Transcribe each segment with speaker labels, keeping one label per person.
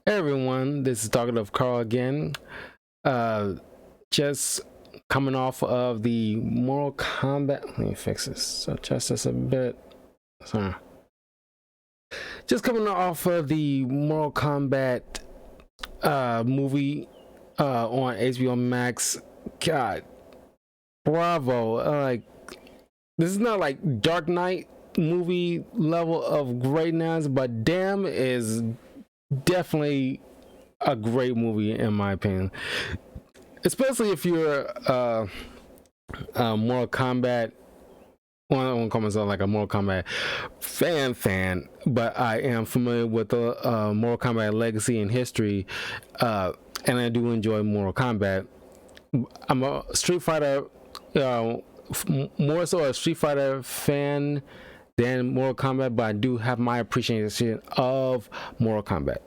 Speaker 1: Hey everyone, this is Talking of Carl again. Uh, just coming off of the Mortal Kombat. Let me fix this. So adjust this a bit. So, just coming off of the Mortal Kombat movie on HBO Max. God, bravo! Like this is not like Dark Knight movie level of greatness, but damn is definitely a great movie in my opinion, especially if you're Mortal Kombat. Well, I won't call myself like a Mortal Kombat fan, but I am familiar with the Mortal Kombat legacy and history, and I do enjoy Mortal Kombat. I'm a Street Fighter, more so a Street Fighter fan than Mortal Kombat, but I do have my appreciation of Mortal Kombat.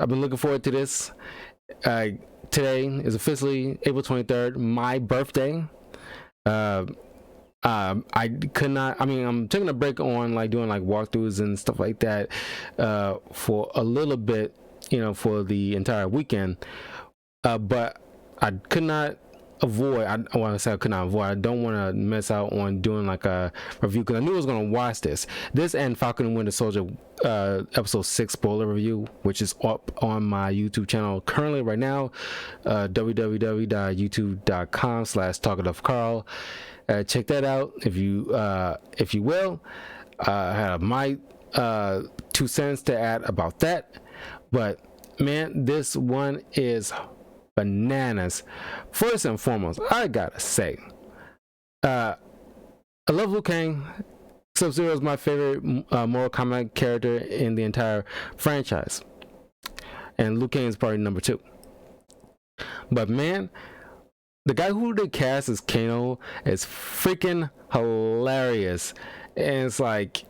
Speaker 1: I've been looking forward to this. Uh, Today is officially April 23rd, my birthday. Uh, I could not. I mean, I'm taking a break on like doing like walkthroughs and stuff like that for a little bit, for the entire weekend. But I could not avoid. I want to say I could not avoid. I don't want to miss out on doing like a review because I knew I was going to watch this and Falcon and Winter Soldier episode 6 spoiler review, which is up on my YouTube channel currently right now, www.youtube.com/talkingofcarl. Check that out if you will. I have my 2 cents to add about that, but man, this one is bananas. First and foremost, I gotta say, I love Liu Kang. Sub-Zero is my favorite Mortal Kombat character in the entire franchise, and Liu Kang is probably number 2. But man, the guy who they cast as Kano is freaking hilarious, and it's like,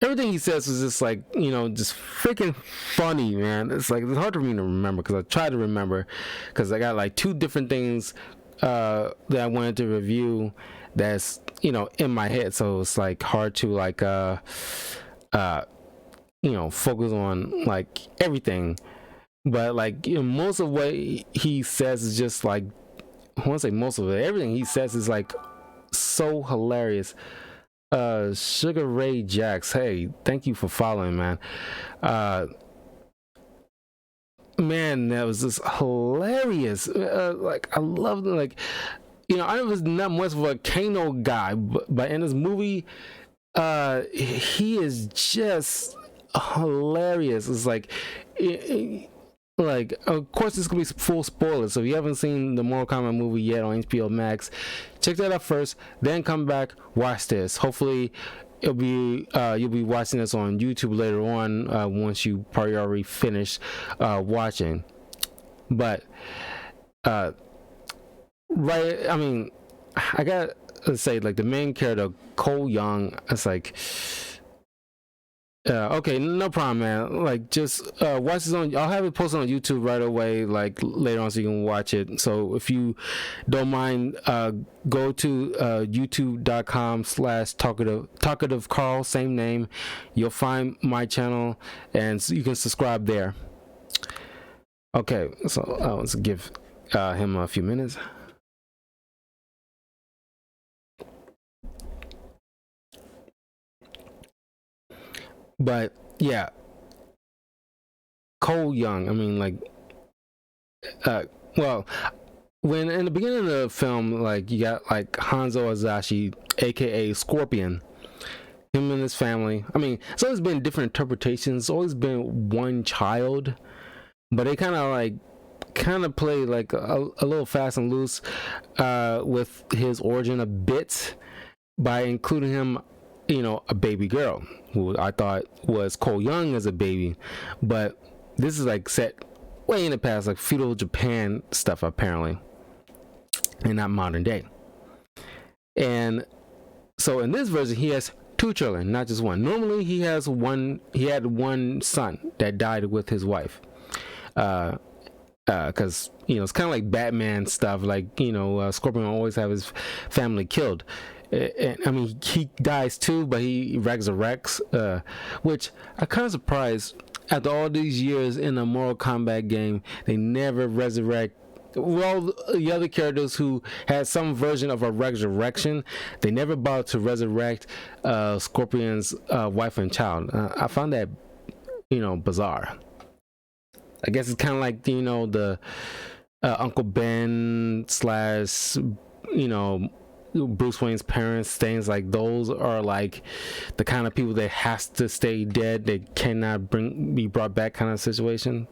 Speaker 1: everything he says is just like, just freaking funny, man. It's like it's hard for me to remember because I try to remember because I got like 2 different things that I wanted to review that's in my head, so it's like hard to like focus on like everything. But like most of what he says is just like, I want to say most of it, everything he says is like so hilarious. Sugar Ray Jacks, hey, thank you for following, man. Man, that was just hilarious. Like I loved it. Like, I was not much of a Kano guy, but in this movie, he is just hilarious. It's like like, of course, this could be full spoilers. So if you haven't seen the Mortal Kombat movie yet on HBO Max, check that out first. Then come back, watch this. Hopefully, you'll be watching this on YouTube later on once you probably already finished watching. But right, I mean, I got to say, like the main character Cole Young, it's like. Okay, no problem, man. Like, just watch this on. I'll have it posted on YouTube right away, like later on, so you can watch it. So if you don't mind, go to youtube.com/talkative Carl, same name. You'll find my channel, and you can subscribe there. Okay, so let's give him a few minutes. But yeah, Cole Young. I mean, like, well, when in the beginning of the film, like you got like Hanzo Azashi, aka Scorpion, him and his family. I mean, it's always been different interpretations. It's always been one child, but they kind of play like a little fast and loose with his origin a bit by including him, a baby girl who I thought was Cole Young as a baby, but this is like set way in the past, like feudal Japan stuff apparently, and not modern day. And so in this version, he has 2 children, not just one. Normally, he had one son that died with his wife. Because it's kind of like Batman stuff. Like Scorpion always have his family killed. And I mean, he dies too, but he resurrects, which I'm kind of surprised after all these years in a Mortal Kombat game, they never resurrect. Well, the other characters who had some version of a resurrection, they never bothered to resurrect Scorpion's wife and child. I found that, bizarre. I guess it's kind of like, the Uncle Ben slash, Bruce Wayne's parents. Things like those are like the kind of people that has to stay dead. They cannot be brought back kind of situation.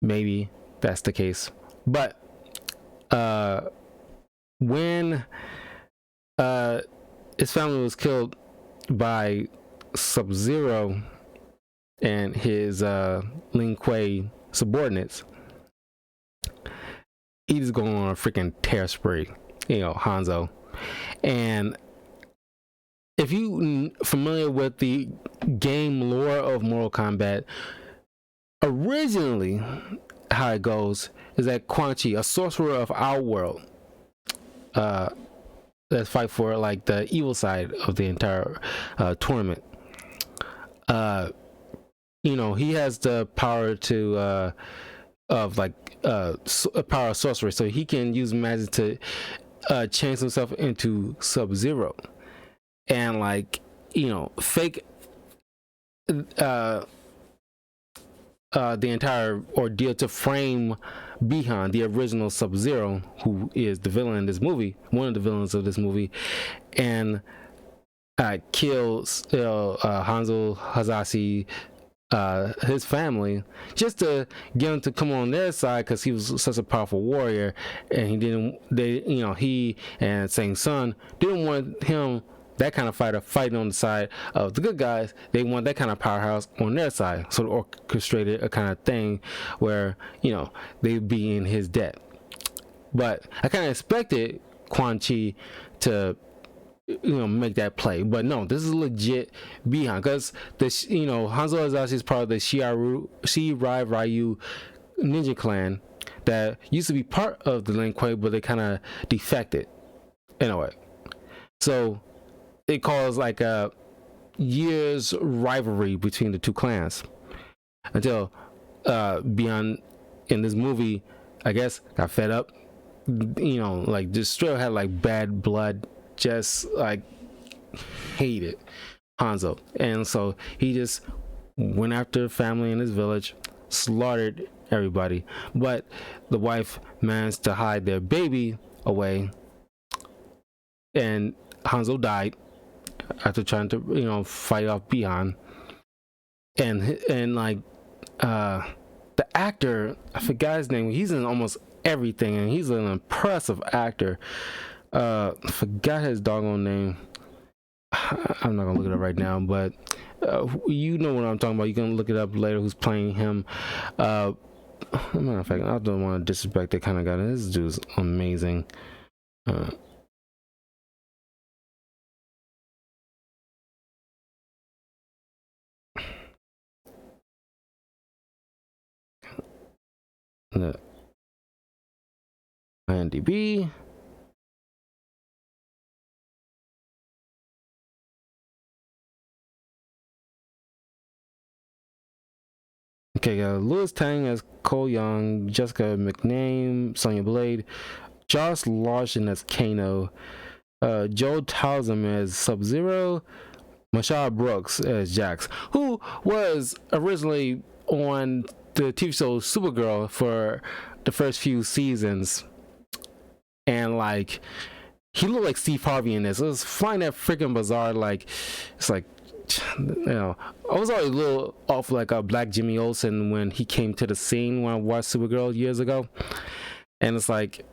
Speaker 1: Maybe that's the case. But when his family was killed by Sub-Zero and his Lin Kuei subordinates, he just going on a freaking tear spree, Hanzo. And if you familiar with the game lore of Mortal Kombat, originally how it goes is that Quan Chi, a sorcerer of our world, let's fight for like the evil side of the entire tournament. He has the power to power of sorcery, so he can use magic to change himself into Sub-Zero, and fake the entire ordeal to frame Bi-Han, the original Sub-Zero, who is the villain in this movie, one of the villains of this movie, and kills Hanzo Hazashi, his family, just to get him to come on their side because he was such a powerful warrior, and he and Shang Tsung didn't want him, that kind of fighter, fighting on the side of the good guys. They want that kind of powerhouse on their side, so they orchestrated a kind of thing where they'd be in his debt. But I kind of expected Quan Chi to make that play, but no, this is legit Bi-Han, because this Hanzo Hazashi is part of the Shirai Ryu ninja clan that used to be part of the Lin Kuei, but they kind of defected in a way. So it caused like a years rivalry between the two clans until Bi-Han in this movie, I guess, got fed up, just straight had like bad blood, just like hated Hanzo, and so he just went after the family in his village, slaughtered everybody. But the wife managed to hide their baby away, and Hanzo died after trying to fight off Bi-Han. And the actor, I forgot his name, he's in almost everything, and he's an impressive actor. Forgot his doggone name. I'm not gonna look it up right now, but you know what I'm talking about. You can look it up later. Who's playing him? Matter of fact, I don't want to disrespect that kind of guy. This dude's amazing. IMDb. Okay, Louis Tang as Cole Young, Jessica McName, Sonya Blade, Josh Larson as Kano, Joe Townsend as Sub-Zero, Mashar Brooks as Jax, who was originally on the TV show Supergirl for the first few seasons, and he looked like Steve Harvey in this. It was finding that freaking bizarre. It's like, I was already a little off like a Black Jimmy Olsen when he came to the scene when I watched Supergirl years ago, and it's like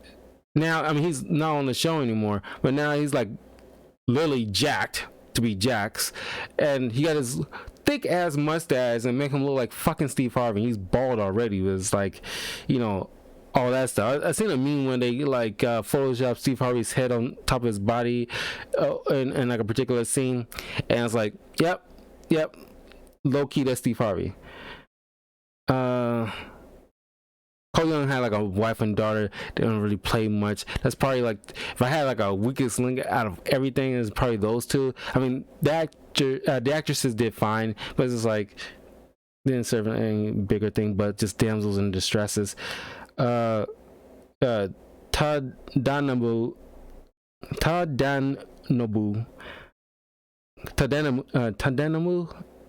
Speaker 1: now, he's not on the show anymore, but now he's like literally jacked to be Jax, and he got his thick ass mustache and make him look like fucking Steve Harvey. He's bald already. It was like, all that stuff. I seen a meme when they Photoshop Steve Harvey's head on top of his body in like a particular scene, and it's like, yep, low key, that's Steve Harvey. Cole Young had like a wife and daughter. They don't really play much. That's probably like, if I had like a weakest link out of everything, it's probably those two. The actresses did fine, but it's just like didn't serve any bigger thing, but just damsels in distresses. Uh, uh, Tadanobu, Tadanobu,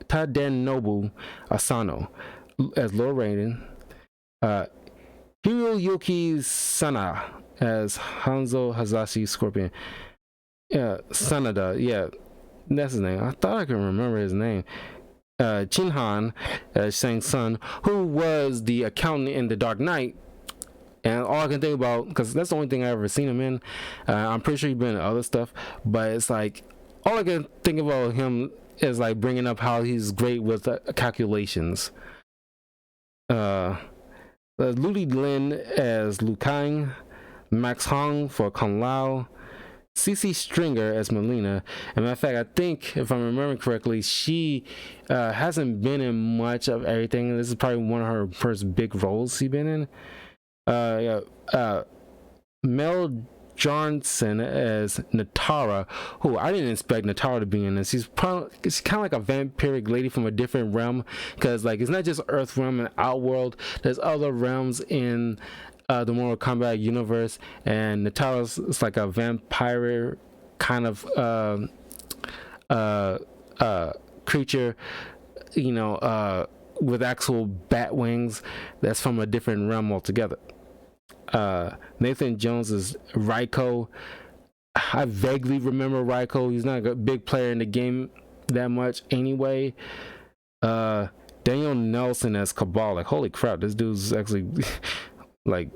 Speaker 1: Tadanobu Asano as Lord Raiden. Uh, Hiroyuki Sana as Hanzo Hazashi Scorpion. Yeah, Sanada. Yeah, that's his name. I thought I could remember his name. Chinhan as Shang Tsung, who was the accountant in The Dark Knight. And all I can think about, because that's the only thing I ever seen him in. I'm pretty sure he's been in other stuff, but it's like all I can think about him is like bringing up how he's great with calculations. Ludi Lin as Liu Kang, Max Hong for Kung Lao, CC Stringer as Melina. And matter of fact, I think if I'm remembering correctly, she hasn't been in much of everything. This is probably one of her first big roles she's been in. Mel Johnson as Natara, who I didn't expect Natara to be in this. She's kind of like a vampiric lady from a different realm, because like it's not just Earth realm and Outworld. There's other realms in the Mortal Kombat universe, and Natara's like a vampire kind of creature, with actual bat wings. That's from a different realm altogether. Nathan Jones is Raiko. I vaguely remember Raiko. He's not a big player in the game that much anyway. Daniel Nelson as Cabalic. Holy crap, this dude's actually like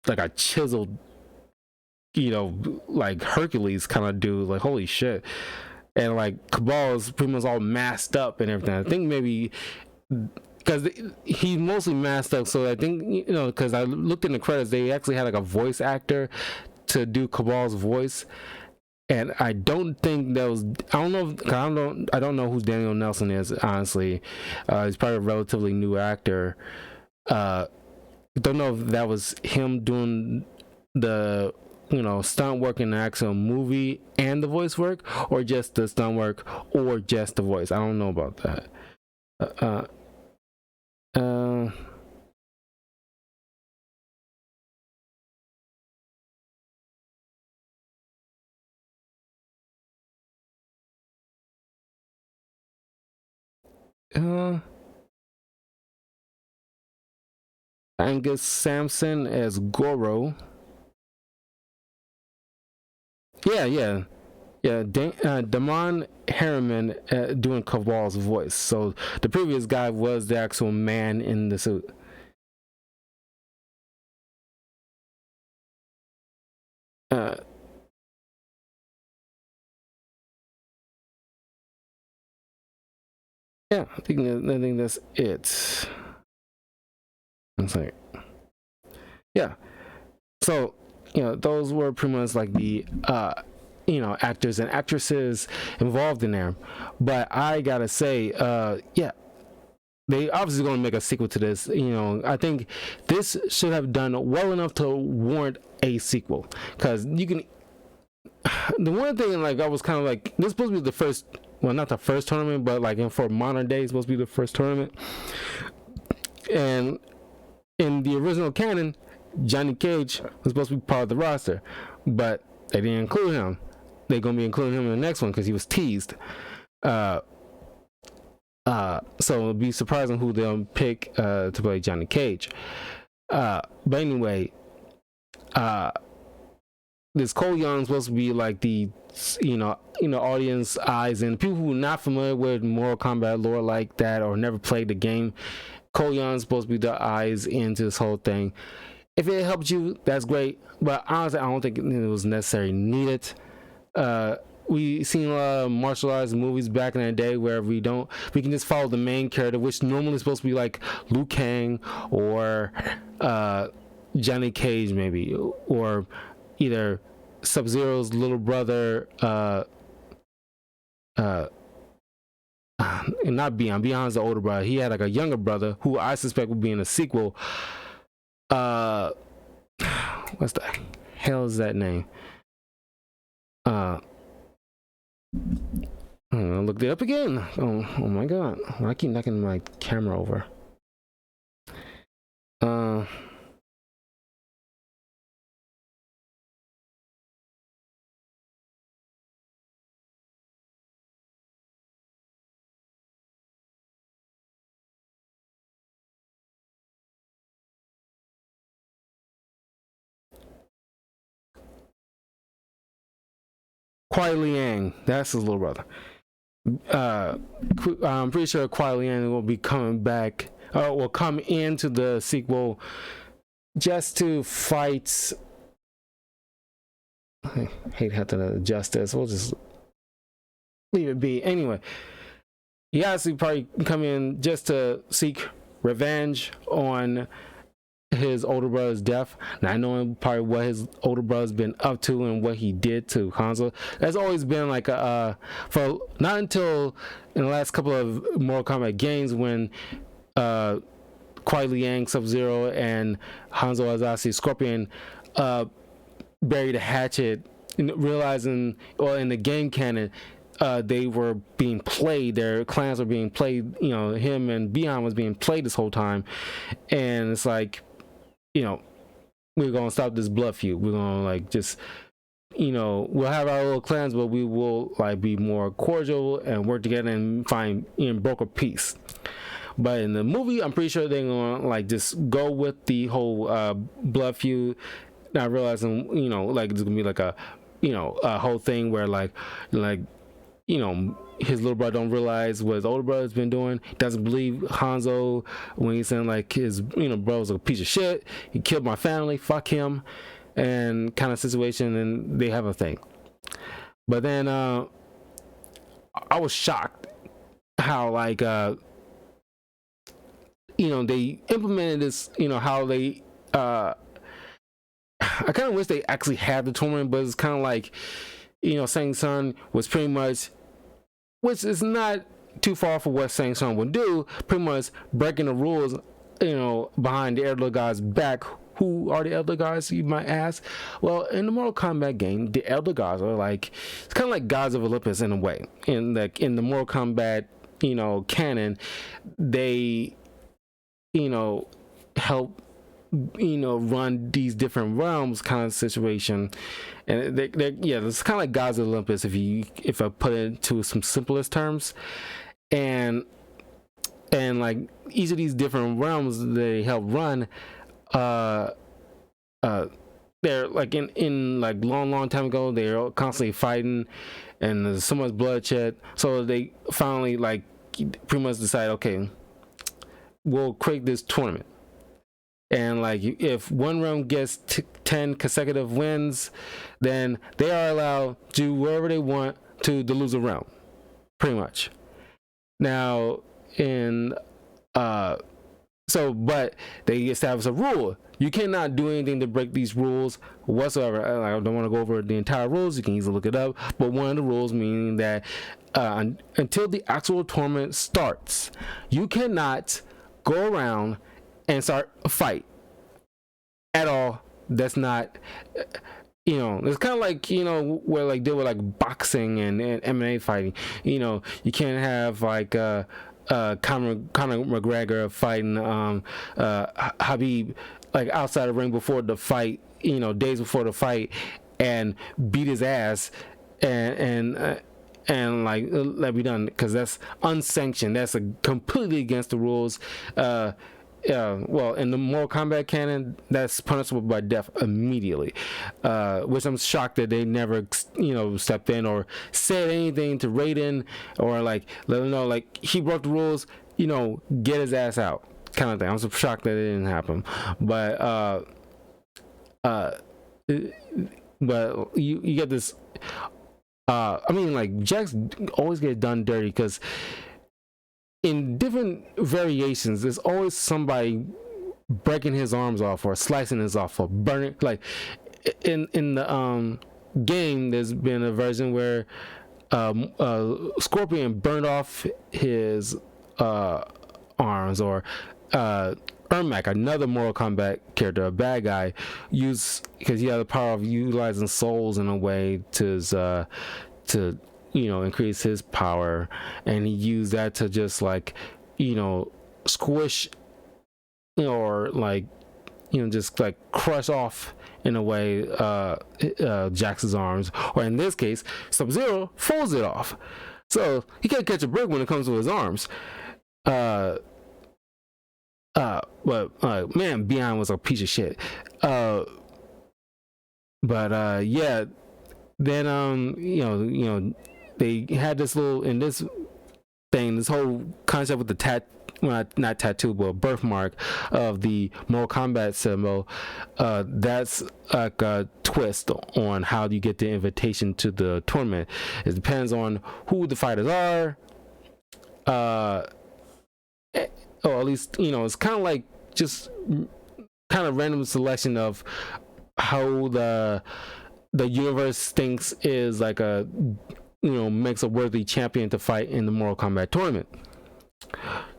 Speaker 1: a chiseled, like Hercules kind of dude. Like holy shit. And like Cabal is pretty much all masked up and everything. I think maybe because he's mostly masked up, so I think because I looked in the credits, they actually had like a voice actor to do Cabal's voice, and I don't think that was. I don't know who Daniel Nelson is, honestly. He's probably a relatively new actor. Don't know if that was him doing the stunt work in the actual movie and the voice work, or just the stunt work, or just the voice. I don't know about that. Angus Sampson as Goro. Yeah. Damon Harriman doing Cabal's voice. So the previous guy was the actual man in the suit. Yeah, I think that's it. It's like, yeah. So those were pretty much like the actors and actresses involved in there. But I gotta say, they obviously going to make a sequel to this. I think this should have done well enough to warrant a sequel, because you can. The one thing, like, I was kind of like, this is supposed to be the first, well, not the first tournament, but like for modern day, it's supposed to be the first tournament. And in the original canon, Johnny Cage was supposed to be part of the roster, but they didn't include him. They're gonna be including him in the next one because he was teased. So it'll be surprising who they'll pick to play Johnny Cage. But anyway, this Cole Young's supposed to be like the audience eyes, and people who are not familiar with Mortal Kombat lore like that or never played the game. Cole Young's supposed to be the eyes into this whole thing. If it helped you, that's great. But honestly, I don't think it was necessarily needed. We seen a lot of martial arts movies back in the day where we can just follow the main character, which normally is supposed to be like Liu Kang or Johnny Cage maybe, or either Sub-Zero's little brother, and not Beyond. Beyond's the older brother. He had like a younger brother who I suspect would be in a sequel. What's the hell is that name? I looked it up again. Oh my god! I keep knocking my camera over. Kuai Liang, that's his little brother. I'm pretty sure Kuai Liang will be coming back, will come into the sequel just to fight. I hate having to adjust this. We'll just leave it be. Anyway, he has to probably come in just to seek revenge on his older brother's death. Now I know probably what his older brother's been up to and what he did to Hanzo. That's always been like a for not until in the last couple of Mortal Kombat games when Kuai Liang, Sub-Zero, and Hanzo Azazi Scorpion buried a hatchet, realizing, well, in the game canon, they were being played. Their clans were being played. You know, him and Beyond was being played this whole time, and it's like, you know, we're gonna stop this blood feud. We're gonna like just, you know, we'll have our little clans, but we will like be more cordial and work together and find, you know, broker peace. But in the movie, I'm pretty sure they're gonna like just go with the whole blood feud, not realizing, you know, like it's gonna be like a, you know, a whole thing where like you know, his little brother don't realize what his older brother's been doing. Doesn't believe Hanzo when he's saying like his, you know, brother's a piece of shit. He killed my family. Fuck him, and kind of situation. And they have a thing. But then I was shocked how like you know, they implemented this. You know how they. I kind of wish they actually had the tournament, but it's kind of like, you know, Shang Tsung was pretty much, which is not too far from what Shang Tsung would do, pretty much breaking the rules, you know, behind the elder gods' back. Who are the elder gods, you might ask? Well, in the Mortal Kombat game, the elder gods are like, it's kind of like gods of Olympus in a way. In the Mortal Kombat, you know, canon, they, you know, help, you know, run these different realms kind of situation. And they're yeah, it's kind of like gods of Olympus if I put it into some simplest terms. And like each of these different realms they help run, they're like in like long time ago, they're constantly fighting and there's so much bloodshed, so they finally like pretty much decide, okay, we'll create this tournament. And like if one realm gets 10 consecutive wins, then they are allowed to do wherever they want to the loser realm, pretty much. Now in but they establish a rule. You cannot do anything to break these rules whatsoever. I don't want to go over the entire rules. You can easily look it up. But one of the rules meaning that until the actual tournament starts, you cannot go around and start a fight at all. That's not, you know, it's kind of like, you know, where like they were like boxing and MMA fighting. You know, you can't have like Conor McGregor fighting Habib like outside the ring before the fight, you know, days before the fight, and beat his ass and like let be done, because that's unsanctioned. That's completely against the rules. Well, in the Mortal Kombat canon, that's punishable by death immediately, which I'm shocked that they never, you know, stepped in or said anything to Raiden or like let him know like he broke the rules, you know, get his ass out kind of thing. I'm so shocked that it didn't happen. But you get this. I mean, like Jax always get done dirty because in different variations, there's always somebody breaking his arms off or slicing his off or burning. Like in the game, there's been a version where Scorpion burned off his arms, or Ermac, another Mortal Kombat character, a bad guy, because he had the power of utilizing souls in a way to increase his power, and he used that to just like squish or like just like crush off in a way Jax's arms, or in this case Sub-Zero folds it off, so he can't catch a break when it comes to his arms. But man, Beyond was a piece of shit. But yeah, then they had this little in this thing, this whole concept with the not tattoo, but birthmark of the Mortal Kombat symbol. That's like a twist on how you get the invitation to the tournament. It depends on who the fighters are. Or at least it's kind of like just kind of random selection of how the universe thinks is like a makes a worthy champion to fight in the Mortal Kombat tournament.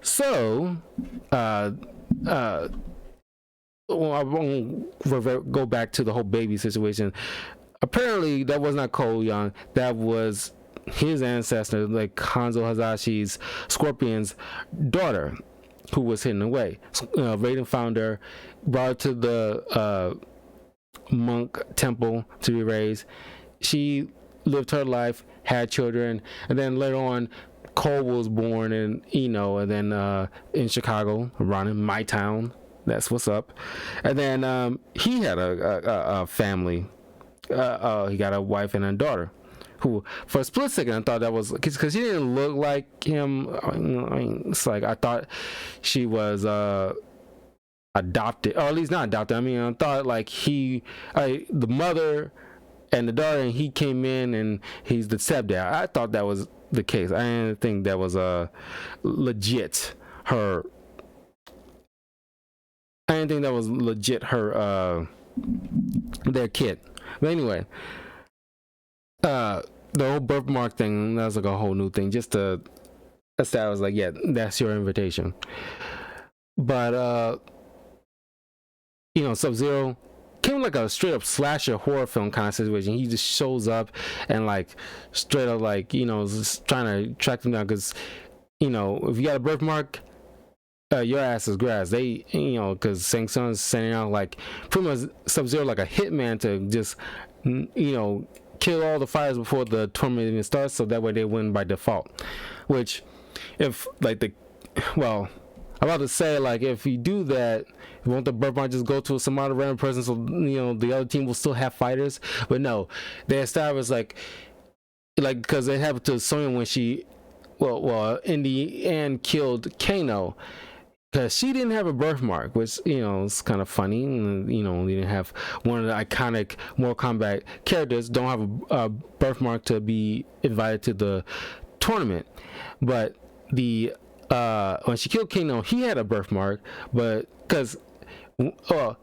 Speaker 1: So well, I won't go back to the whole baby situation. Apparently that was not Cole Young, that was his ancestor, like Hanzo Hazashi's Scorpion's daughter, who was hidden away. Raiden found her, brought her to the monk temple to be raised. She lived her life, had children, and then later on Cole was born in and then in Chicago, around in my town. That's what's up. And then he had a family. He got a wife and a daughter, who for a split second I thought that was because she didn't look like him. It's like I thought she was adopted, or at least not adopted. I thought like the mother and the daughter, and he came in and he's the stepdad. I thought that was the case. I didn't think that was legit her. I didn't think that was legit her their kid. But anyway, the whole birthmark thing, that was like a whole new thing, just to establish like, yeah, that's your invitation. But Sub-Zero came like a straight up slasher horror film kind of situation. He just shows up and like straight up like just trying to track them down, because if you got a birthmark, your ass is grass. They because Shang Tsung's sending out like pretty much Sub-Zero like a hitman to just kill all the fighters before the tournament even starts, so that way they win by default. Which, if like I'm about to say, like, if you do that, you want the birthmark just go to some other random person, so the other team will still have fighters. But no, they established like because it happened to Sonya when she in the end killed Kano, because she didn't have a birthmark, which it's kind of funny. You didn't have one of the iconic Mortal Kombat characters don't have a birthmark to be invited to the tournament. But the when she killed Kano, he had a birthmark, but because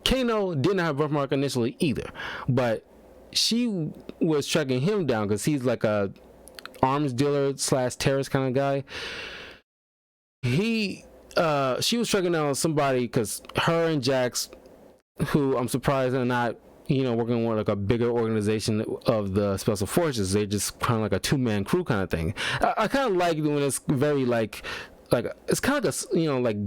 Speaker 1: Kano didn't have a birthmark initially either, but she was tracking him down because he's like a arms dealer / terrorist kind of guy. She was tracking down somebody because her and Jax, who I'm surprised are not working with like a bigger organization of the special forces, they're just kind of like a two-man crew kind of thing. I kind of like when it's very like it's kind of like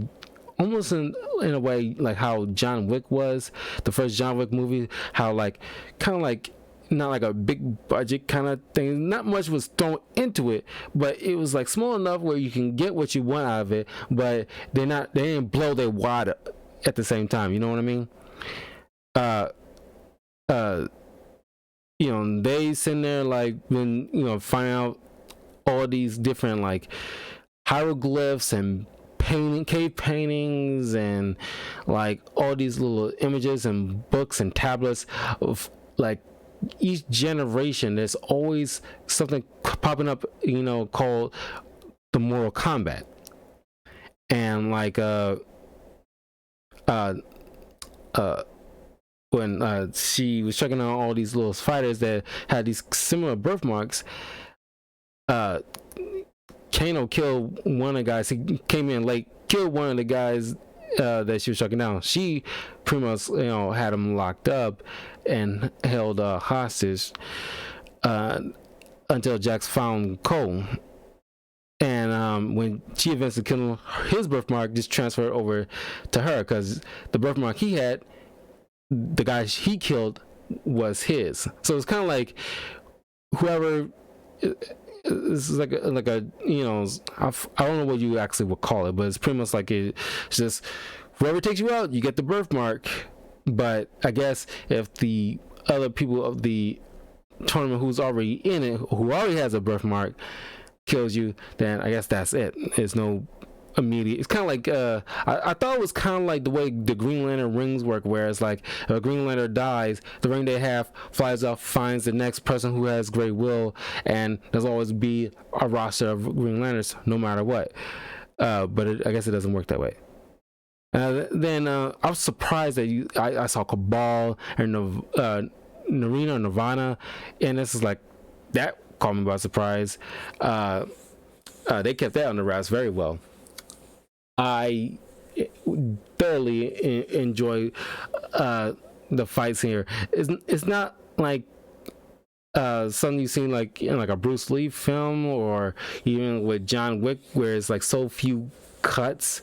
Speaker 1: almost in a way like how John Wick was, the first John Wick movie, how like kind of like not like a big budget kind of thing, not much was thrown into it, but it was like small enough where you can get what you want out of it, but they didn't blow their wad at the same time, you know what I mean? They sitting there like when find out all these different like hieroglyphs and cave paintings and like all these little images and books and tablets of like each generation. There's always something popping up called the Mortal Kombat, and like when she was checking out all these little fighters that had these similar birthmarks, Kano killed one of the guys. He came in late, killed one of the guys that she was shutting down. She pretty much had him locked up and held hostage. until Jax found Cole. And when she eventually killed him, his birthmark just transferred over to her because the birthmark he had, the guy he killed was his. So it's kind of like whoever. It's like a you know, I don't know what you actually would call it, but it's pretty much like it's just whoever takes you out, you get the birthmark. But I guess if the other people of the tournament who's already in it, who already has a birthmark, kills you, then I guess that's it. There's no immediate. It's kind of like I thought it was kind of like the way the Green Lantern rings work, where it's like if a Green Lantern dies, the ring they have flies off, finds the next person who has great will, and there's always be a roster of Green Lanterns no matter what. But I guess it doesn't work that way. Then I was surprised that I saw Cabal and Narina or Nirvana, and this is like that caught me by surprise. They kept that on the wraps very well. I thoroughly enjoy the fights here. It's not like something you've seen like in like a Bruce Lee film or even with John Wick, where it's like so few cuts.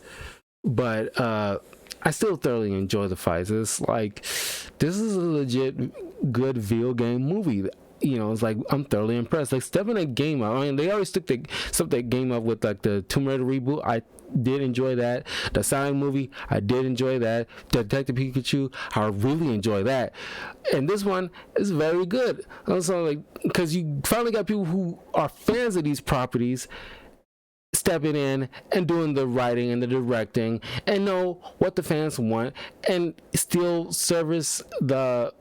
Speaker 1: But I still thoroughly enjoy the fights. It's like this is a legit good video game movie. You know, it's like I'm thoroughly impressed. Like stepping that game up. I mean, they always stuck that game up with like the Tomb Raider reboot. I did enjoy that. The Sonic movie, I did enjoy that. Detective Pikachu, I really enjoy that. And this one is very good. Also, like, because you finally got people who are fans of these properties stepping in and doing the writing and the directing and know what the fans want and still service the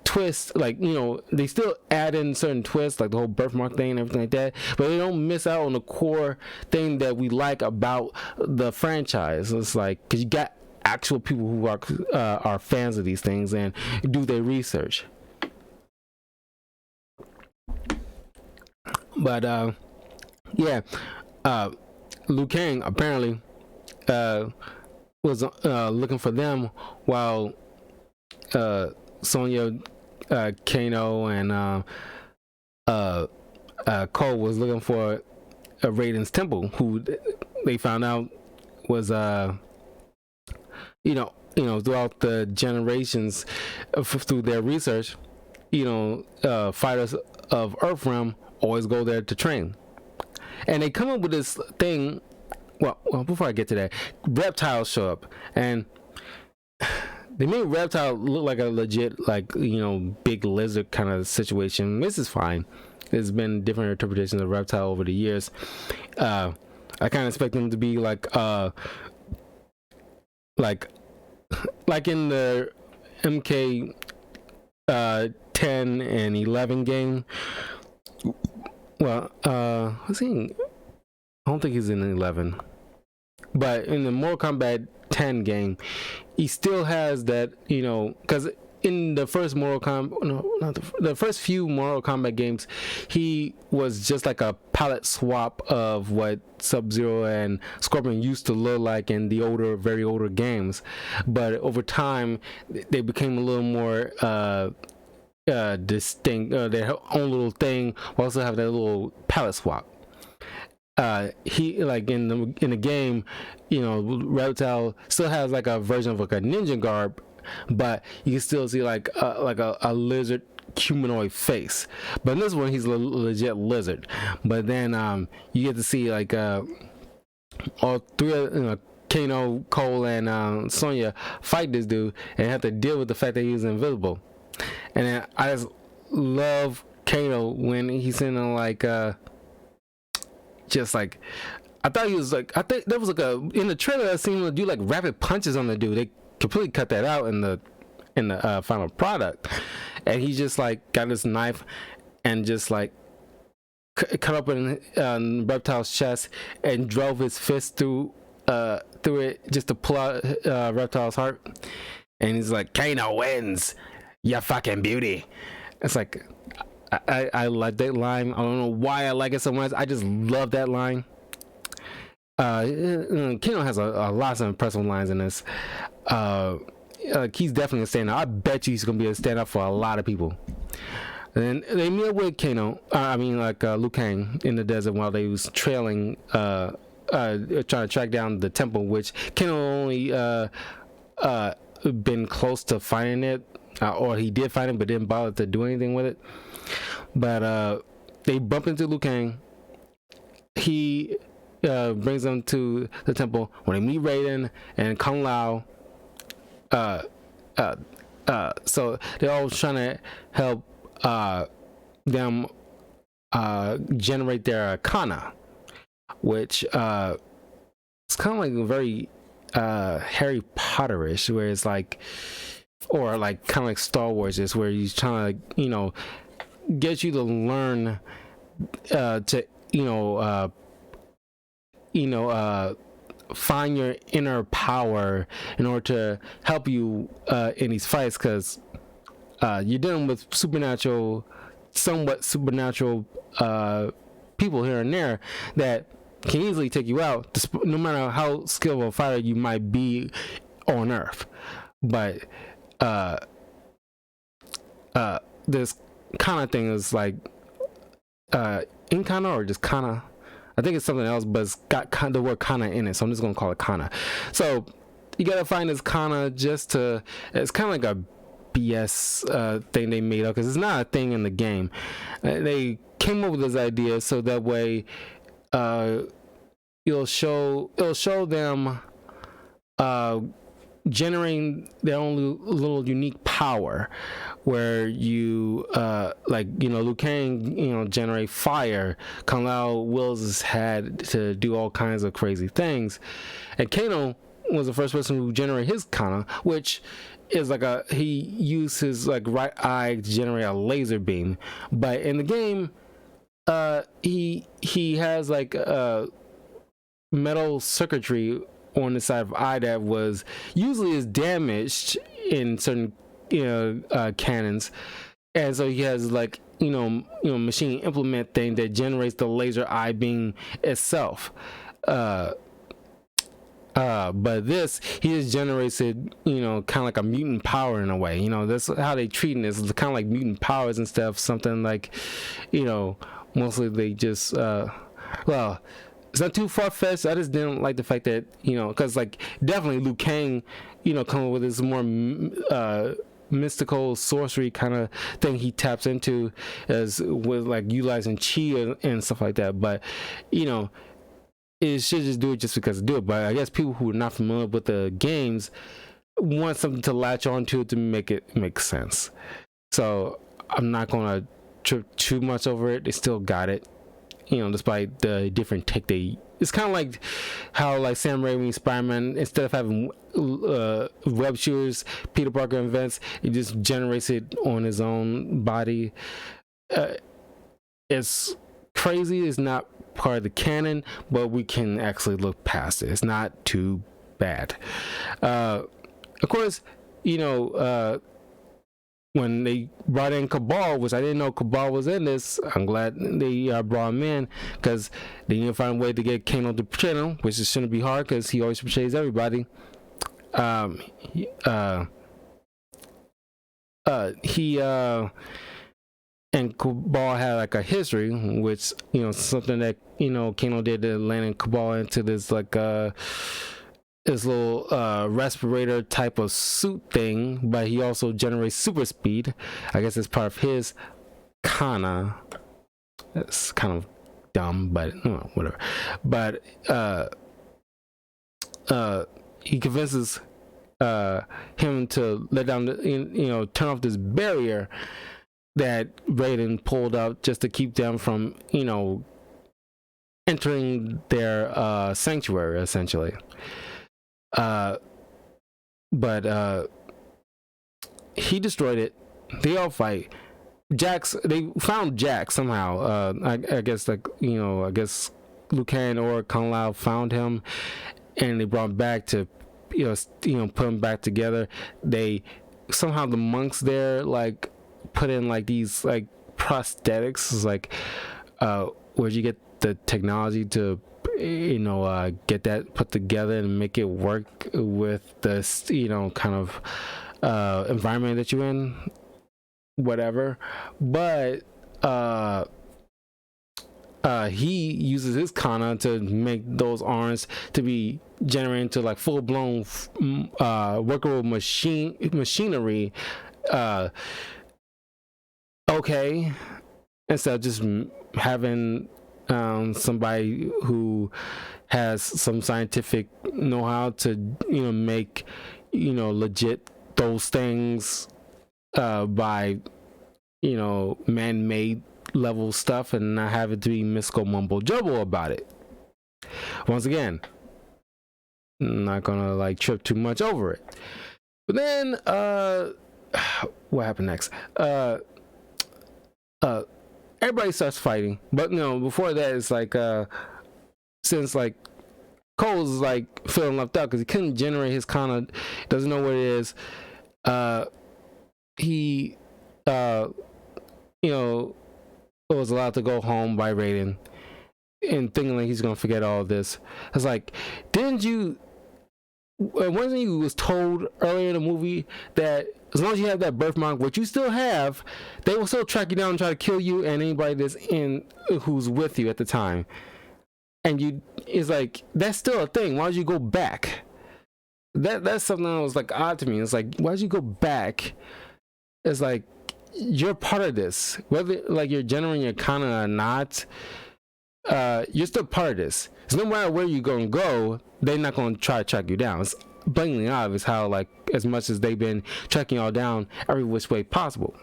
Speaker 1: twist. Like, you know, they still add in certain twists like the whole birthmark thing and everything like that, but they don't miss out on the core thing that we like about the franchise. It's like because you got actual people who are fans of these things and do their research. But yeah, Liu Kang apparently was looking for them while Sonya, Kano, and Cole was looking for Raiden's temple, who they found out was throughout the generations through their research, fighters of Earthrealm always go there to train. And they come up with this thing. Well, before I get to that, reptiles show up, and they made Reptile look like a legit, big lizard kind of situation. This is fine. There's been different interpretations of Reptile over the years. I kind of expect them to be like in the MK 10 and 11 game. Well, I don't think he's in 11, but in the Mortal Kombat 10 game, he still has that, because in the first the first few Mortal Kombat games, he was just like a palette swap of what Sub-Zero and Scorpion used to look like in the very older games. But over time, they became a little more distinct, their own little thing. We also have that little palette swap. He like in the game, Reptile still has like a version of like a ninja garb, but you can still see like a lizard humanoid face. But in this one, he's a legit lizard. But then you get to see like all three, Kano, Cole, and Sonya fight this dude and have to deal with the fact that he's invisible. And then I just love Kano when he's in just like, I thought he was like, I think there was like in the trailer I seen him do like rapid punches on the dude. They completely cut that out in the final product, and he just like got this knife and just like cut up in Reptile's chest and drove his fist through it just to pull out Reptile's heart. And he's like, Kano wins, you fucking beauty. It's like, I like that line. I don't know why I like it so much. I just love that line. Kano has a lot of impressive lines in this. He's definitely a stand-up. I bet you he's gonna be a stand-up for a lot of people. And they meet up with Kano. I mean, like Liu Kang in the desert while they was trailing, trying to track down the temple, which Kano only been close to finding it, or he did find it, but didn't bother to do anything with it. But they bump into Liu Kang. He brings them to the temple. When they meet Raiden and Kung Lao, so they're all trying to help them generate their Kana, which it's kind of like very Harry Potterish, where it's like, or like kind of like Star Wars is, where he's trying to get you to learn to find your inner power in order to help you in these fights, because you're dealing with somewhat supernatural people here and there that can easily take you out, no matter how skillful a fighter you might be on Earth. But this kind of thing is like in Kano, or just Kana. I think it's something else, but it's got the word Kana in it, so I'm just gonna call it Kana. So you gotta find this Kana just to. It's kind of like a BS thing they made up, because it's not a thing in the game. They came up with this idea so that way it'll show them generating their own little unique power, where you Liu Kang generate fire. Kung Lao wills his head to do all kinds of crazy things, and Kano was the first person who generated his Kana, which is like he used his right eye to generate a laser beam. But in the game, he has metal circuitry on the side of eye that was usually is damaged in certain cannons, and so he has machine implement thing that generates the laser eye beam itself. But this, he just generates it, kind of like a mutant power in a way. That's how they treating this. It's kind of like mutant powers and stuff. Something like, mostly they just, well, it's not too far-fetched. I just didn't like the fact that, because definitely Liu Kang, coming with this more mystical sorcery kind of thing he taps into, as with utilizing chi and stuff like that. But, it should just do it just because to do it. But I guess people who are not familiar with the games want something to latch onto to make it make sense. So I'm not gonna trip too much over it. They still got it, despite the different take they. It's kind of like how Sam Raimi Spider-Man, instead of having web shooters, Peter Parker invents, he just generates it on his own body. It's crazy. It's not part of the canon, but we can actually look past it. It's not too bad. Of course, when they brought in Cabal, which I didn't know Cabal was in this, I'm glad they brought him in, because they need to find a way to get Kano to portray him, which shouldn't be hard because he always portrays everybody. He and Cabal had a history, which something that Kano did to land Cabal into this this little respirator type of suit thing, but he also generates super speed. I guess it's part of his Kana. It's kind of dumb, but whatever. But he convinces him to let down turn off this barrier that Raiden pulled up just to keep them from entering their sanctuary, essentially. But he destroyed it. They all fight. They found Jax somehow. I guess I guess Liu Kang or Kung Lao found him, and they brought him back to put him back together. They somehow, the monks there put in these prosthetics. It's where'd you get the technology to get that put together and make it work with this kind of environment that you're in? whatever, but he uses his kana to make those arms to be generated into like full blown workable machinery. Okay, instead of just having somebody who has some scientific know-how to make legit those things by man-made level stuff, and not have it to be mystical mumbo jumbo about it. Once again, I'm not gonna like trip too much over it. But then what happened next? Everybody starts fighting, but before that, it's like since like Cole's like feeling left out because he couldn't generate his kana, doesn't know what it is. He was allowed to go home by Raiden, and thinking like he's gonna forget all of this. It's like, wasn't you was told earlier in the movie that as long as you have that birthmark, which you still have, they will still track you down and try to kill you and anybody that's who's with you at the time. And it's like, that's still a thing. Why would you go back? That's something that was like odd to me. It's like, why would you go back? It's like, you're part of this, whether like you're generating your kana or not. You're still part of this. So no matter where you're gonna go, they're not gonna try to track you down. It's blatantly obvious how, like, as much as they've been tracking y'all down every which way possible.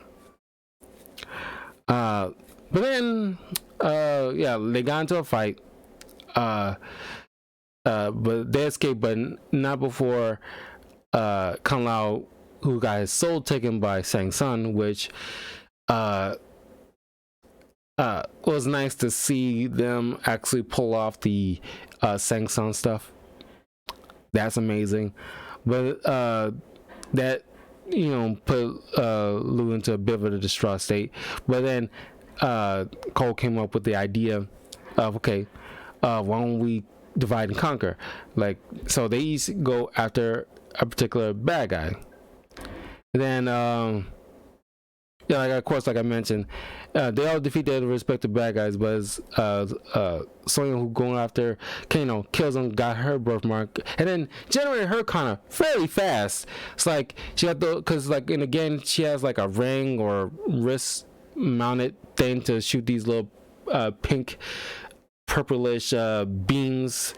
Speaker 1: But then they got into a fight, but they escaped, but not before Kung Lao, who got his soul taken by Shang Tsung, which was nice to see them actually pull off the Shang Tsung stuff. That's amazing. But that put Liu into a bit of a distraught state. But then Cole came up with the idea of, okay, why don't we divide and conquer? Like, so they each go after a particular bad guy. And then like, of course, like I mentioned, they all defeat their respective bad guys, but Sonya, who going after Kano, kills him, got her birthmark, and then generated her kana fairly fast. It's like she had because like, and again, she has like a ring or wrist mounted thing to shoot these little pink purplish beams,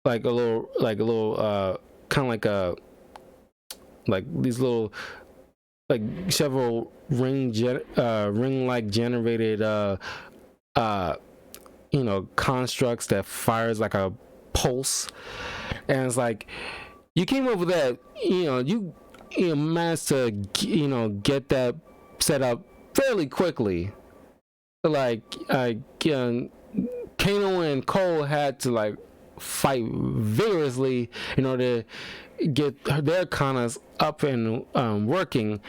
Speaker 1: like a little kind of like these little like several ring like generated constructs that fires like a pulse. And it's like, you came up with that, you managed to get that set up fairly quickly. Like Kano and Cole had to like fight vigorously in order to get their kanas up and working,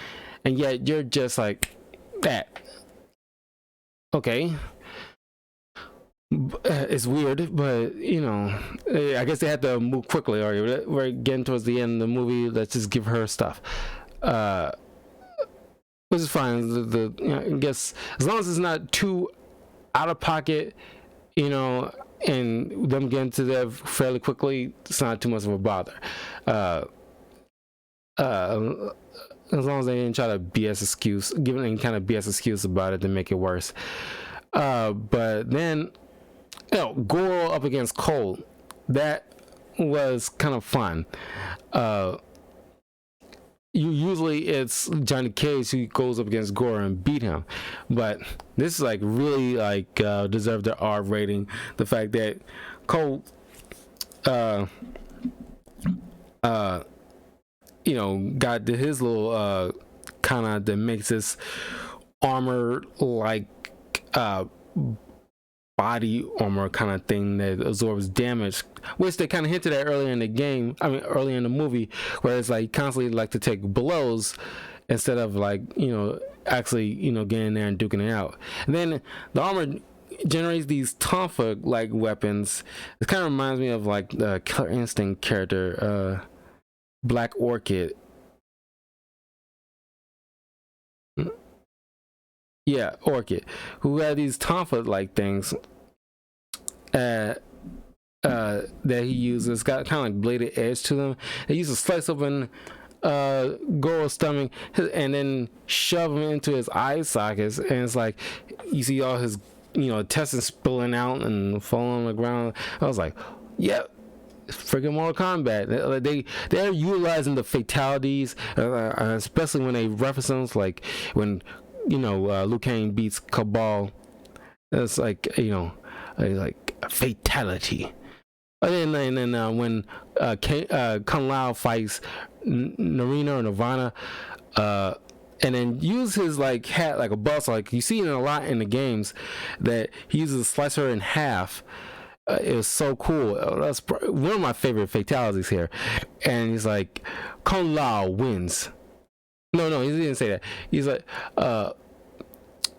Speaker 1: and yet you're just like that. Okay, it's weird, but I guess they had to move quickly. Or we're getting towards the end of the movie, let's just give her stuff, which is fine. I guess as long as it's not too out of pocket, and them getting to there fairly quickly, it's not too much of a bother. As long as they didn't try to give any kind of BS excuse about it to make it worse. But then, Goro up against Cole, that was kind of fun. Usually it's Johnny Cage who goes up against Goro and beat him, but this is like really like deserved the R rating. The fact that Cole got his little kind of that makes this armor like body armor kind of thing that absorbs damage, which they kind of hinted at earlier in the game. I mean, earlier in the movie, where it's like constantly like to take blows instead of like actually getting in there and duking it out. And then the armor generates these tonfa like weapons. It kind of reminds me of like the Killer Instinct character, Black Orchid. yeah, Orchid, who had these tonfa like things uh, that he uses. Got kind of like bladed edge to them. He used to slice open Goro's stomach and then shove him into his eye sockets, and it's like you see all his intestines spilling out and falling on the ground. I was like, yep. Freaking Mortal Kombat. They're utilizing the fatalities, especially when they reference them, like when Liu Kang beats Cabal. It's like like a fatality. And then when Kung Lao fights Narina or Nirvana, and then use his like hat like a bus, like you see it a lot in the games, that he uses a slicer in half. It was so cool. That's one of my favorite fatalities here. And he's like, Kung Lao wins. No, he didn't say that. He's like,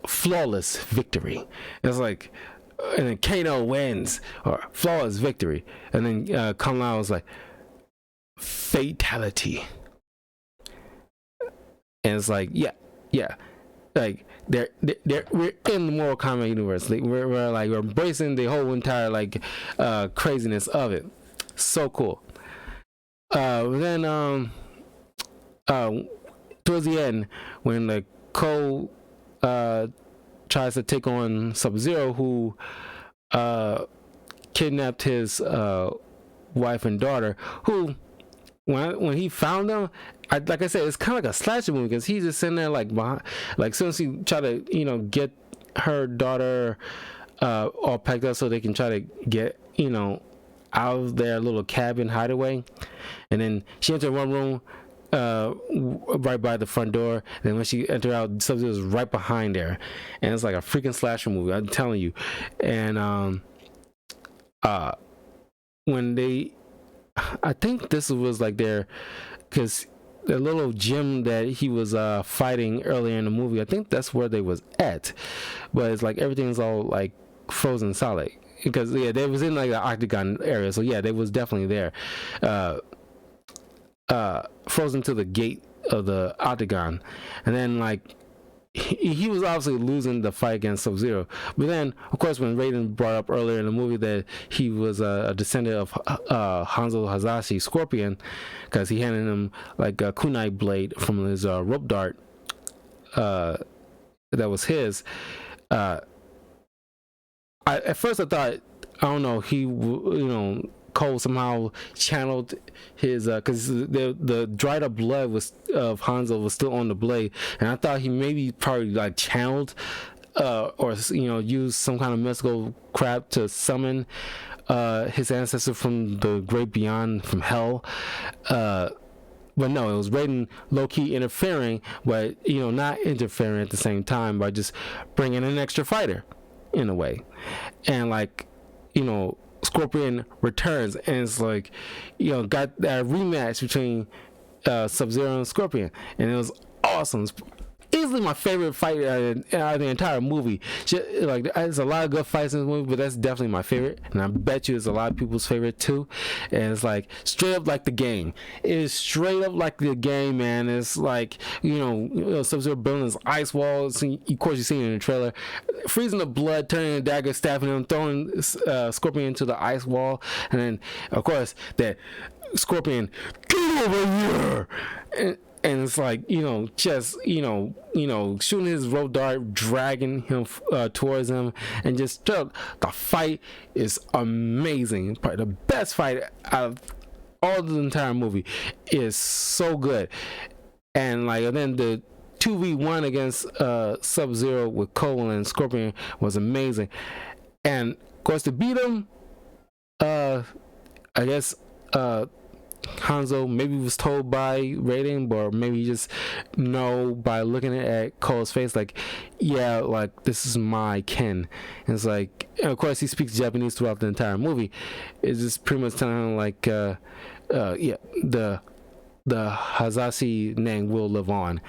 Speaker 1: flawless victory. It's like, and then Kano wins, or flawless victory. And then Kung Lao was like, fatality. And it's like, yeah. Like we're in the Mortal Kombat universe. Like, we're embracing the whole entire like craziness of it. So cool. Then towards the end, when the Cole tries to take on Sub-Zero, who kidnapped his wife and daughter, who when he found them, like I said, it's kind of like a slasher movie because he's just sitting there like behind, like since he tried to get her daughter all packed up so they can try to get out of their little cabin hideaway, and then she entered one room right by the front door, and then when she entered out, Sub-Zero was right behind there, and it's like a freaking slasher movie, I'm telling you. And when they, I think this was like because the little gym that he was fighting earlier in the movie, I think that's where they was at, but it's like everything's all like frozen solid because they was in like the octagon area, so yeah, they was definitely there, frozen to the gate of the octagon. And then like he was obviously losing the fight against Sub-Zero, but then of course when Raiden brought up earlier in the movie that he was a descendant of Hanzo Hazashi Scorpion, because he handed him like a kunai blade from his rope dart that was his. At first I thought, I don't know, he Cole somehow channeled his because the dried up blood was of Hanzo was still on the blade, and I thought he maybe probably like channeled or used some kind of mystical crap to summon his ancestor from the great beyond, from hell. But no, it was Raiden low-key interfering, but not interfering at the same time by just bringing an extra fighter in a way. And like Scorpion returns, and it's like got that rematch between Sub-Zero and Scorpion, and it was awesome. It's easily my favorite fight out of the entire movie. Like, there's a lot of good fights in this movie, but that's definitely my favorite, and I bet you it's a lot of people's favorite too. And it's like straight up like the game. It is straight up like the game, man. It's like Sub-Zero building his ice walls. Of course, you see it in the trailer, freezing the blood, turning the dagger, stabbing him, throwing Scorpion into the ice wall, and then of course that Scorpion, get over here. And it's like just shooting his rope dart, dragging him towards him, and just the fight is amazing. Probably the best fight out of all the entire movie. Is so good. And then the 2v1 against Sub-Zero with Cole and Scorpion was amazing. And of course to beat him, I guess Hanzo maybe was told by Raiden, or maybe you just know by looking at Cole's face, like, yeah, like this is my kin. And it's like, and of course he speaks Japanese throughout the entire movie. It's just pretty much telling him like, the Hazashi name will live on.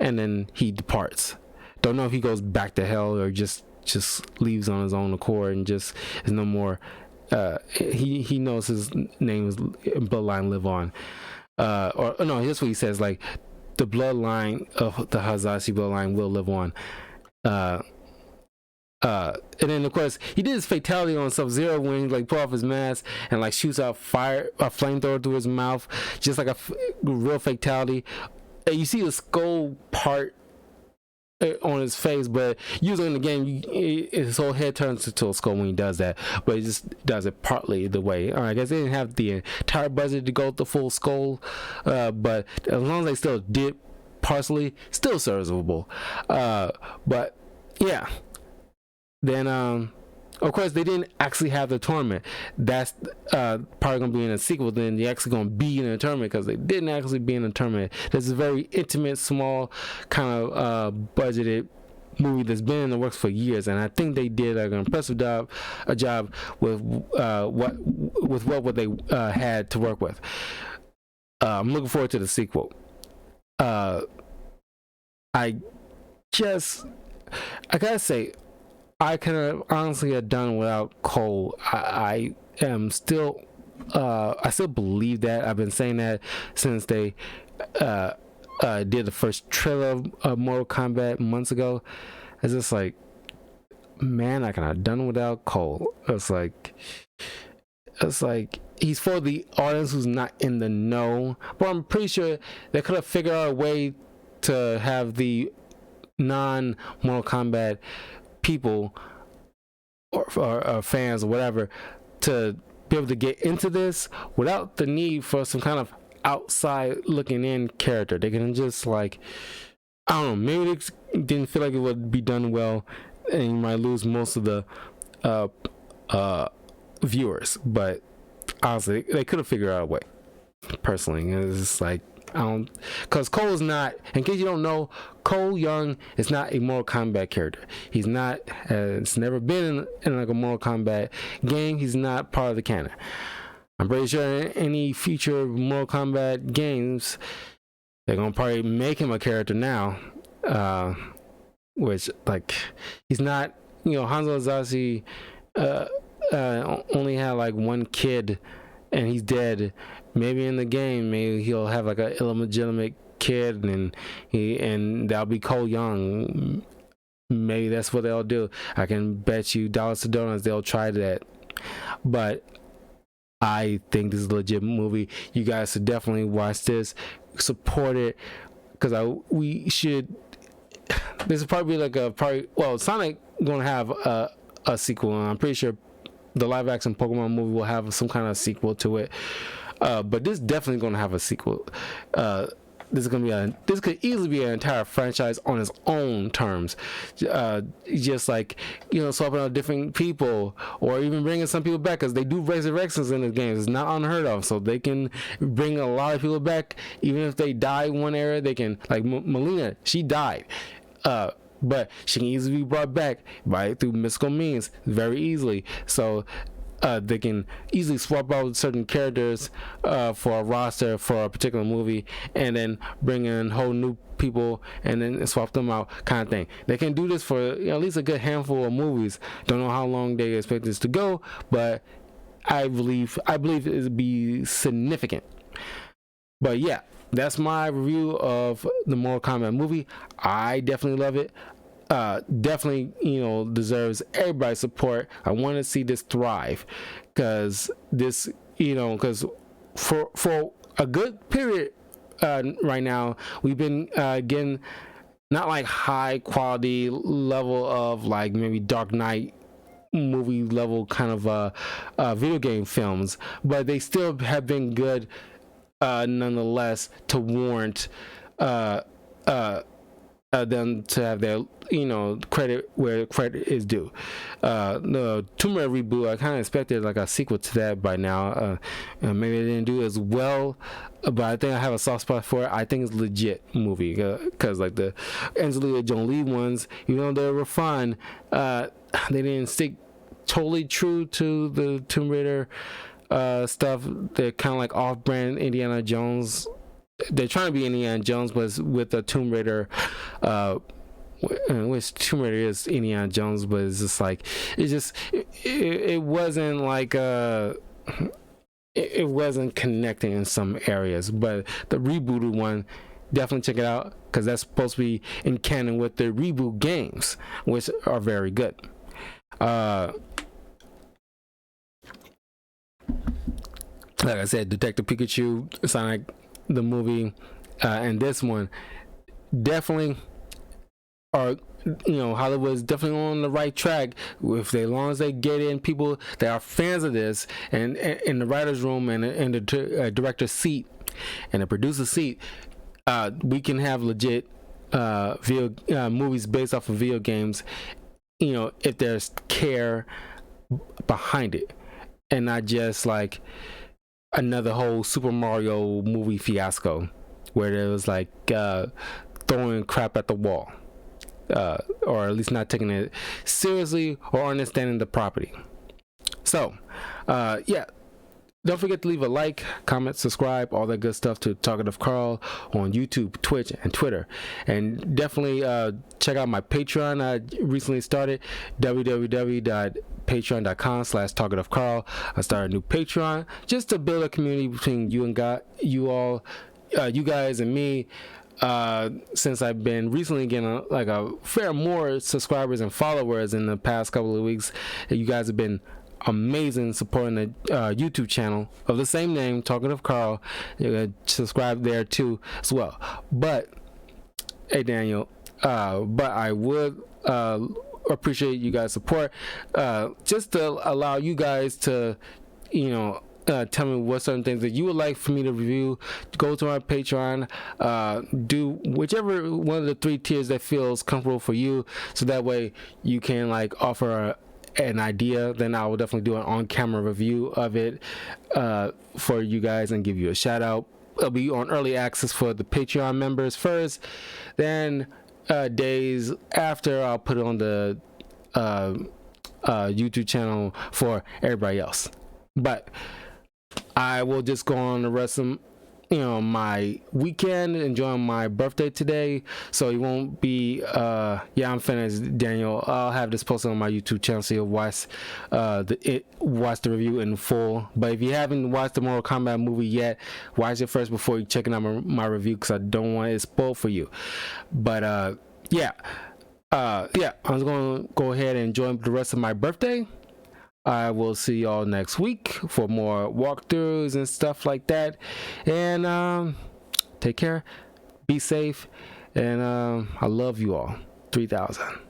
Speaker 1: And then he departs. Don't know if he goes back to hell or just leaves on his own accord and just is no more. He knows his name is bloodline live on, or no, that's what he says, like the bloodline of the Hazashi bloodline will live on. Uh, and then of course he did his fatality on Sub-Zero when he like pull off his mask and like shoots out fire, a flamethrower through his mouth, just like a real fatality. And you see the skull part on his face, but usually in the game his whole head turns into a skull when he does that, but he just does it partly the way. I guess they didn't have the entire budget to go with the full skull, but as long as they still did partially, still serviceable. But yeah, then of course they didn't actually have the tournament. That's probably gonna be in a sequel. Then you're actually gonna be in a tournament because they didn't actually be in a tournament. This is a very intimate, small, kind of budgeted movie that's been in the works for years, and I think they did like, an impressive job with what they had to work with. I'm looking forward to the sequel. I gotta say, I kind of honestly have done without Cole. I am still, I still believe that. I've been saying that since they did the first trailer of Mortal Kombat months ago. It's just like, man, I can have done without Cole. It's like he's for the audience who's not in the know. But I'm pretty sure they could have figured out a way to have the non-Mortal Kombat people or fans or whatever to be able to get into this without the need for some kind of outside looking in character. They can just like, I don't know, maybe they didn't feel like it would be done well and you might lose most of the viewers, but honestly they could have figured out a way. Personally, it's just like, I don't, because Cole is not, in case you don't know, Cole Young is not a Mortal Kombat character. He's not, it's never been in like a Mortal Kombat game. He's not part of the canon. I'm pretty sure in any future Mortal Kombat games, they're gonna probably make him a character now, which like, he's not, Hanzo Azashi only had like one kid and he's dead. Maybe in the game, maybe he'll have like a illegitimate kid, and that'll be Cole Young. Maybe that's what they'll do. I can bet you dollars to donuts they'll try that. But I think this is a legit movie. You guys should definitely watch this, support it, because we should. This is probably like Sonic gonna have a sequel, and I'm pretty sure the live action Pokemon movie will have some kind of sequel to it. But this definitely going to have a sequel. This could easily be an entire franchise on its own terms. Just like, swapping out different people or even bringing some people back, because they do resurrections in the games. It's not unheard of, so they can bring a lot of people back. Even if they die in one era, they can, like Melina, she died. But she can easily be brought back through mystical means very easily. So they can easily swap out certain characters for a roster for a particular movie, and then bring in whole new people and then swap them out, kind of thing. They can do this for at least a good handful of movies. Don't know how long they expect this to go, but I believe it would be significant. But yeah, that's my review of the Mortal Kombat movie. I definitely love it. Definitely, deserves everybody's support. I want to see this thrive, because this, because for a good period right now, we've been getting not like high quality level of like maybe Dark Knight movie level kind of video game films, but they still have been good nonetheless to warrant them to have their credit where credit is due. The Tomb Raider reboot, I kind of expected like a sequel to that by now. Maybe they didn't do as well, but I think I have a soft spot for it. I think it's a legit movie, because like the Angelina Jolie ones, even though they were fun, they didn't stick totally true to the Tomb Raider stuff. They're kind of like off-brand Indiana Jones. They're trying to be Indiana Jones, but with the Tomb Raider, which Tomb Raider is Indiana Jones, but it's just like, it wasn't like it wasn't connecting in some areas. But the rebooted one, definitely check it out because that's supposed to be in canon with the reboot games, which are very good. Like I said, Detective Pikachu, Sonic the movie, and this one definitely are, Hollywood's definitely on the right track. If they, as long as they get in people that are fans of this, and in the writer's room and in the director's seat and the producer's seat, we can have legit movies based off of video games. If there's care behind it, and not just like another whole Super Mario movie fiasco where there was like throwing crap at the wall, or at least not taking it seriously or understanding the property. So yeah, don't forget to leave a like, comment, subscribe, all that good stuff to Talkative Carl on YouTube, Twitch, and Twitter. And definitely check out my Patreon. I recently started, www.patreon.com/TalkativeCarl. I started a new Patreon just to build a community between you guys and me. Since I've been recently getting like a fair more subscribers and followers in the past couple of weeks, you guys have been amazing supporting the YouTube channel of the same name, Talkative Carl. Subscribe there too as well. But hey, Daniel, but I would appreciate you guys' support, just to allow you guys to, tell me what certain things that you would like for me to review. Go to my Patreon, do whichever one of the 3 tiers that feels comfortable for you, so that way you can like offer an idea. Then I will definitely do an on-camera review of it for you guys and give you a shout out. It'll be on early access for the Patreon members first, then days after I'll put it on the YouTube channel for everybody else. But I will just go on the rest of my weekend, enjoying my birthday today, so it won't be I'm finished, Daniel. I'll have this posted on my YouTube channel so you'll watch the review in full. But if you haven't watched the Mortal Kombat movie yet, watch it first before you checking out my review, because I don't want it spoiled for you. But I'm just gonna go ahead and enjoy the rest of my birthday. I will see y'all next week for more walkthroughs and stuff like that. And take care, be safe, and I love you all. 3000.